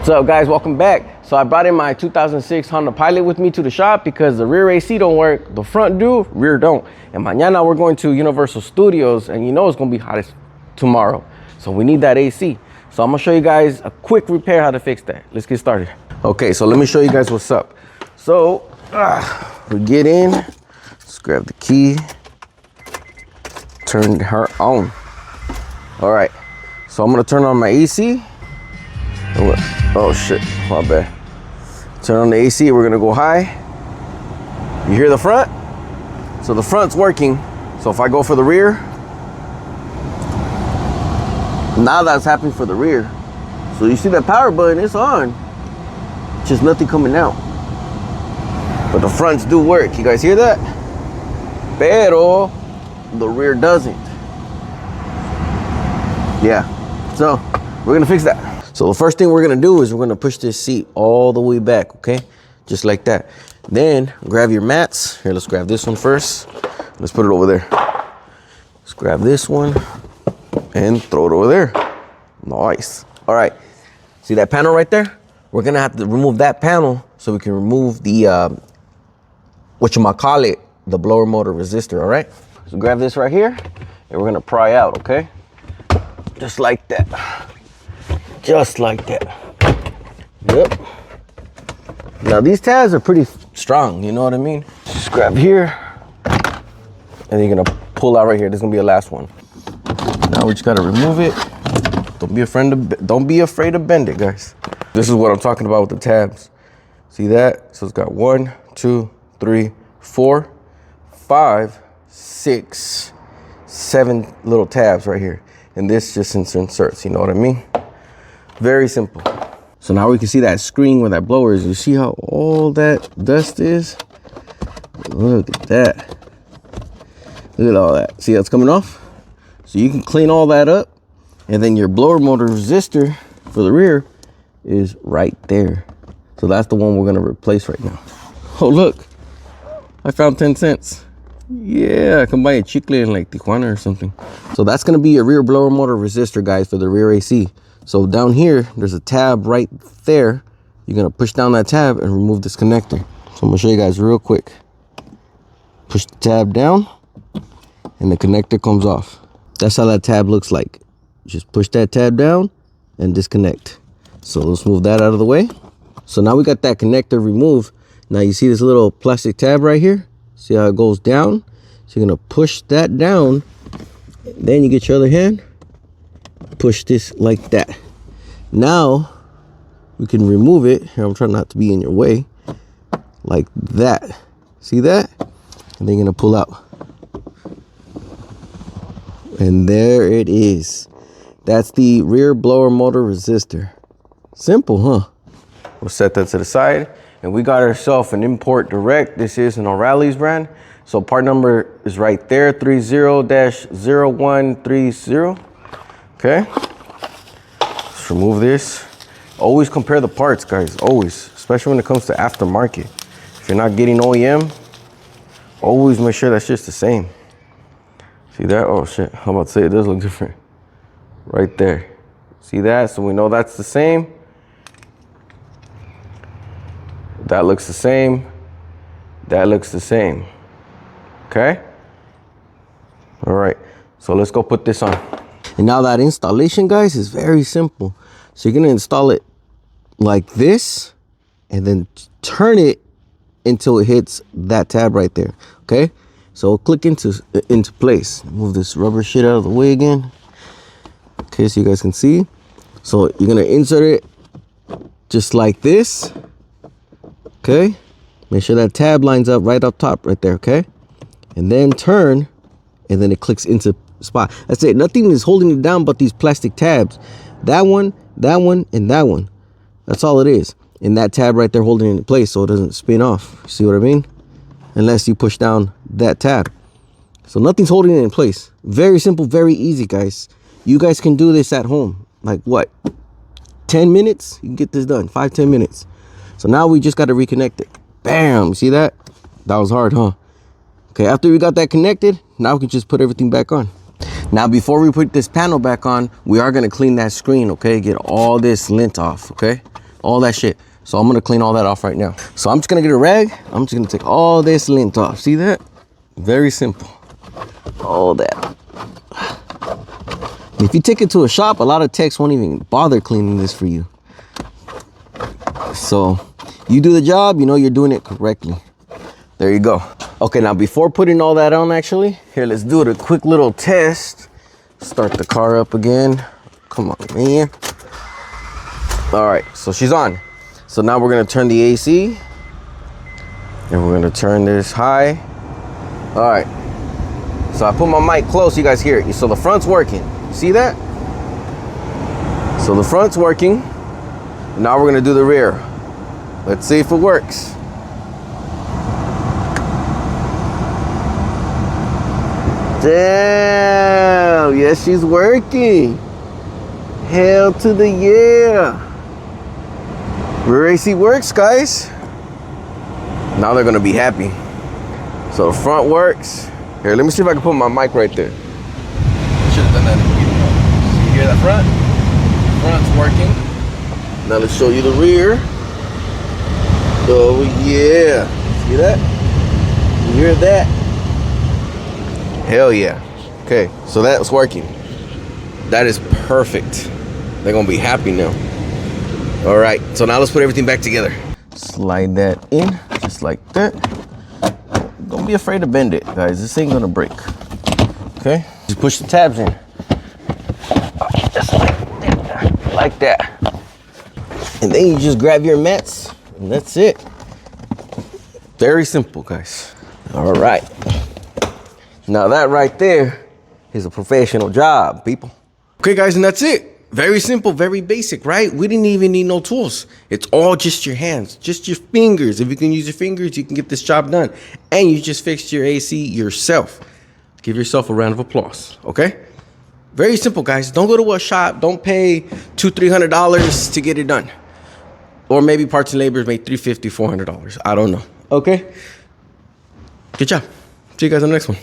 What's up, guys? Welcome back. So I brought in my 2006 Honda Pilot with me to the shop because the rear AC don't work, the front do, rear don't. And mañana we're going to Universal Studios, and you know it's gonna be hot as tomorrow, so we need that AC. So I'm gonna show you guys a quick repair how to fix that. Let's get started. Okay, so let me show you guys what's up. So we get in, let's grab the key, turn her on. All right, so I'm gonna turn on my AC. Oh shit, my bad. Turn on the AC, we're gonna go high. You hear the front? So the front's working. So if I go for the rear, now that's happening for the rear. So you see that power button, it's on. Just nothing coming out. But the fronts do work, you guys hear that? Pero the rear doesn't. Yeah, so we're gonna fix that. So the first thing we're gonna do is we're gonna push this seat all the way back, okay? Just like that. Then grab your mats. Here, let's grab this one first. Let's put it over there. Let's grab this one and throw it over there. Nice. All right, see that panel right there? We're gonna have to remove that panel so we can remove the, whatchamacallit, the blower motor resistor, all right? So grab this right here and we're gonna pry out, okay? Just like that. Just like that. Yep. Now these tabs are pretty strong, you know what I mean? Just grab here, and you're gonna pull out right here. This is gonna be the last one. Now we just gotta remove it. Don't be afraid to bend it, guys. This is what I'm talking about with the tabs. See that? So it's got 1, 2, 3, 4, 5, 6, 7 little tabs right here. And this just inserts, you know what I mean? Very simple. So now we can see that screen where that blower is. You see how all that dust is? Look at that. Look at all that. See how it's coming off? So you can clean all that up, and then your blower motor resistor for the rear is right there. So that's the one we're gonna replace right now. Oh look, I found 10 cents. Yeah, I can buy a chicle in like Tijuana or something. So that's gonna be your rear blower motor resistor, guys, for the rear AC. So down here, there's a tab right there. You're gonna push down that tab and remove this connector. So I'm gonna show you guys real quick. Push the tab down and the connector comes off. That's how that tab looks like. Just push that tab down and disconnect. So let's move that out of the way. So now we got that connector removed. Now you see this little plastic tab right here? See how it goes down? So you're gonna push that down, then you get your other hand, push this like that. Now we can remove it. Here, I'm trying not to be in your way. Like that. See that? And then you're gonna pull out. And there it is. That's the rear blower motor resistor. Simple, huh? We'll set that to the side. And we got ourselves an import direct. This is an O'Reilly's brand. So part number is right there, 30-0130. Okay, let's remove this. Always compare the parts, guys, always, especially when it comes to aftermarket. If you're not getting OEM, always make sure that's just the same. See that? Oh shit, I'm about to say it does look different. Right there. See that? So we know that's the same. That looks the same. That looks the same. Okay? All right, so let's go put this on. And now that installation, guys, is very simple. So you're gonna install it like this and then turn it until it hits that tab right there, okay? So click into place. Move this rubber shit out of the way again. Okay, so you guys can see. So you're gonna insert it just like this, okay? Make sure that tab lines up right up top right there, okay? And then turn, and then it clicks into spot. That's it. Nothing is holding it down but these plastic tabs. That one, and that one. That's all it is. And that tab right there holding it in place so it doesn't spin off. See what I mean? Unless you push down that tab. So nothing's holding it in place. Very simple, very easy, guys. You guys can do this at home. Like what? 10 minutes? You can get this done. 5-10 minutes. So now we just got to reconnect it. Bam! See that? That was hard, huh? Okay, after we got that connected, now we can just put everything back on. Now, before we put this panel back on, we are gonna clean that screen, okay? Get all this lint off, okay? all that shit. So I'm gonna clean all that off right now. So I'm just gonna get a rag. I'm just gonna take all this lint off. See that? Very simple. All that. If you take it to a shop, a lot of techs won't even bother cleaning this for you. So you do the job, you know you're doing it correctly. There you go. Okay, now before putting all that on, actually, here, let's do it a quick little test. Start the car up again. Come on, man. All right, so she's on. So now we're gonna turn the AC and we're gonna turn this high. All right, so I put my mic close, you guys hear it. So the front's working, see that? So the front's working. Now we're gonna do the rear. Let's see if it works. Damn, yes, she's working. Hell to the yeah. Rear AC works, guys. Now they're gonna be happy. So the front works. Here, let me see if I can put my mic right there. Should have done that in the beginning. So you hear that front? Front's working. Now let's show you the rear. Oh yeah. See that? You hear that? Hell yeah. Okay, so that's working. That is perfect. They're gonna be happy now. All right, so now let's put everything back together. Slide that in, just like that. Don't be afraid to bend it, guys. This ain't gonna break. Okay, just push the tabs in. Just like that. And then you just grab your mats, and that's it. Very simple, guys. All right. Now that right there is a professional job, people. Okay, guys, and that's it. Very simple, very basic, right? We didn't even need no tools. It's all just your hands, just your fingers. If you can use your fingers, you can get this job done. And you just fixed your AC yourself. Give yourself a round of applause, okay? Very simple, guys. Don't go to a shop. Don't pay $200, $300 to get it done. Or maybe parts and labor make $350, $400. I don't know, okay? Good job. See you guys on the next one.